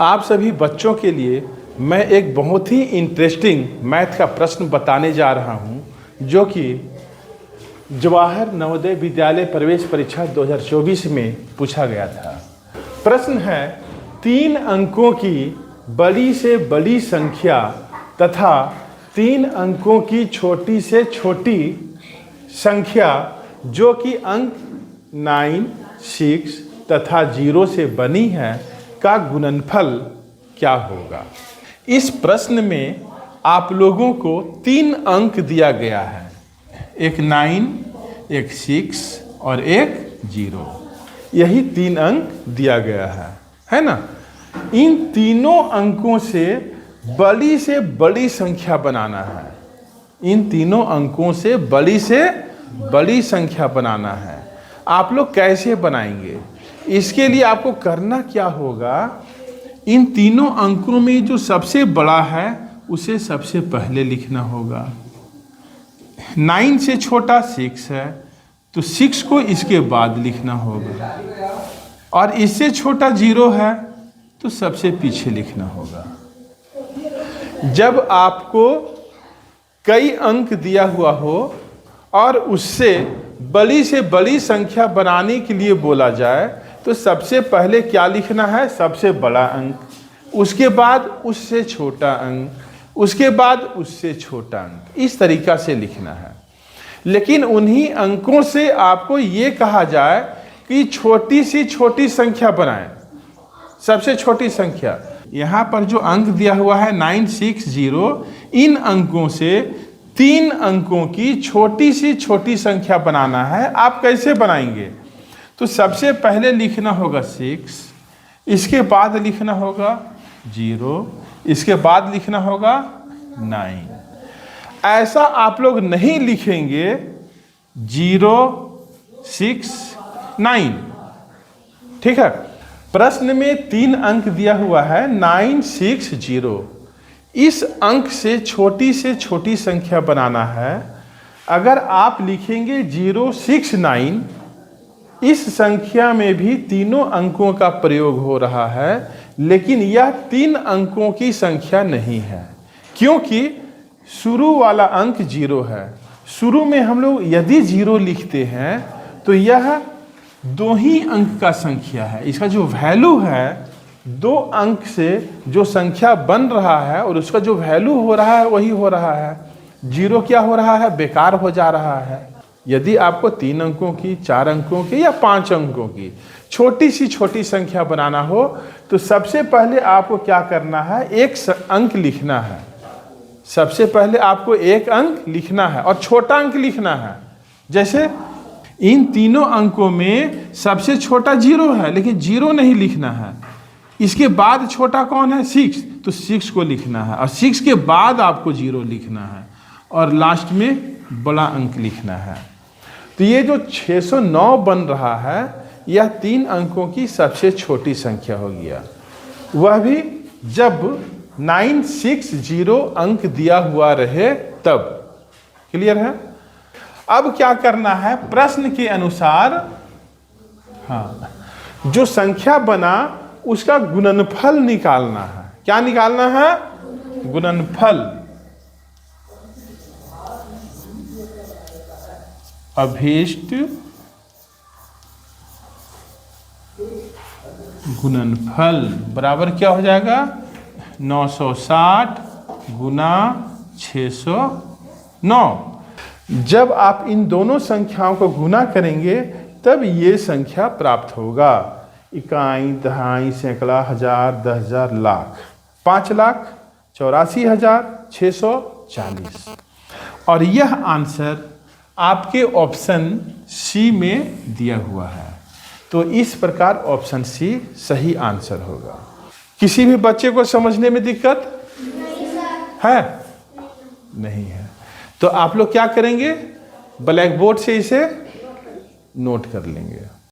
आप सभी बच्चों के लिए मैं एक बहुत ही इंटरेस्टिंग मैथ का प्रश्न बताने जा रहा हूं, जो कि जवाहर नवोदय विद्यालय प्रवेश परीक्षा 2024 में पूछा गया था। प्रश्न है, 3 अंकों की बड़ी से बड़ी संख्या तथा 3 अंकों की छोटी से छोटी संख्या जो कि अंक 9, 6 तथा 0 से बनी है का गुणनफल क्या होगा। इस प्रश्न में आप लोगों को 3 अंक दिया गया है, एक 9, एक 6 और एक 0। यही 3 अंक दिया गया है ना। इन तीनों अंकों से बड़ी संख्या बनाना है। इन तीनों अंकों से बड़ी संख्या बनाना है। आप लोग कैसे बनाएंगे? इसके लिए आपको करना क्या होगा, इन तीनों अंकों में जो सबसे बड़ा है उसे सबसे पहले लिखना होगा। 9 से छोटा 6 है तो 6 को इसके बाद लिखना होगा, और इससे छोटा 0 है तो सबसे पीछे लिखना होगा। जब आपको कई अंक दिया हुआ हो और उससे बड़ी संख्या बनाने के लिए बोला जाए तो सबसे पहले क्या लिखना है? सबसे बड़ा अंक, उसके बाद उससे छोटा अंक, उसके बाद उससे छोटा अंक। इस तरीका से लिखना है। लेकिन उन्हीं अंकों से आपको ये कहा जाए कि छोटी सी छोटी संख्या बनाएं। सबसे छोटी संख्या यहाँ पर जो अंक दिया हुआ है 9, 6, 0, इन अंकों से 3 अंकों की छोटी सी छोटी संख्या बनाना है। आप कैसे बनाएंगे? तो सबसे पहले लिखना होगा 6, इसके बाद लिखना होगा 0, इसके बाद लिखना होगा 9। ऐसा आप लोग नहीं लिखेंगे 0, 6, 9। ठीक है। प्रश्न में 3 अंक दिया हुआ है 9, 6, 0। इस अंक से छोटी संख्या बनाना है। अगर आप लिखेंगे 0, 6, 9, इस संख्या में भी तीनों अंकों का प्रयोग हो रहा है, लेकिन यह 3 अंकों की संख्या नहीं है, क्योंकि शुरू वाला अंक 0 है। शुरू में हम लोग यदि 0 लिखते हैं तो यह 2 ही अंक का संख्या है। इसका जो वैल्यू है 2 अंक से जो संख्या बन रहा है और उसका जो वैल्यू हो रहा है वही हो रहा है। 0 क्या हो रहा है? बेकार हो जा रहा है। यदि आपको 3 अंकों की, 4 अंकों की या 5 अंकों की छोटी सी छोटी संख्या बनाना हो तो सबसे पहले आपको क्या करना है? 1 अंक लिखना है। सबसे पहले आपको 1 अंक लिखना है और छोटा अंक लिखना है। जैसे इन तीनों अंकों में सबसे छोटा 0 है, लेकिन 0 नहीं लिखना है। इसके बाद छोटा कौन है? 6, तो 6 को लिखना है, और 6 के बाद आपको 0 लिखना है, और लास्ट में बड़ा अंक लिखना है। तो ये जो 609 बन रहा है यह 3 अंकों की सबसे छोटी संख्या हो गया, वह भी जब 9, 6, 0 अंक दिया हुआ रहे तब। क्लियर है? अब क्या करना है? प्रश्न के अनुसार जो संख्या बना उसका गुणनफल निकालना है। क्या निकालना है? गुणनफल। अभीष्ट गुणनफल बराबर क्या हो जाएगा? 960 गुना 609। जब आप इन दोनों संख्याओं को गुना करेंगे तब ये संख्या प्राप्त होगा। इकाई, दहाई, सैकड़ा, हजार, 10,000, लाख। 5,84,640। और यह आंसर आपके ऑप्शन सी में दिया हुआ है। तो इस प्रकार ऑप्शन सी सही आंसर होगा। किसी भी बच्चे को समझने में दिक्कत है? नहीं है। तो आप लोग क्या करेंगे? ब्लैक बोर्ड से इसे नोट कर लेंगे।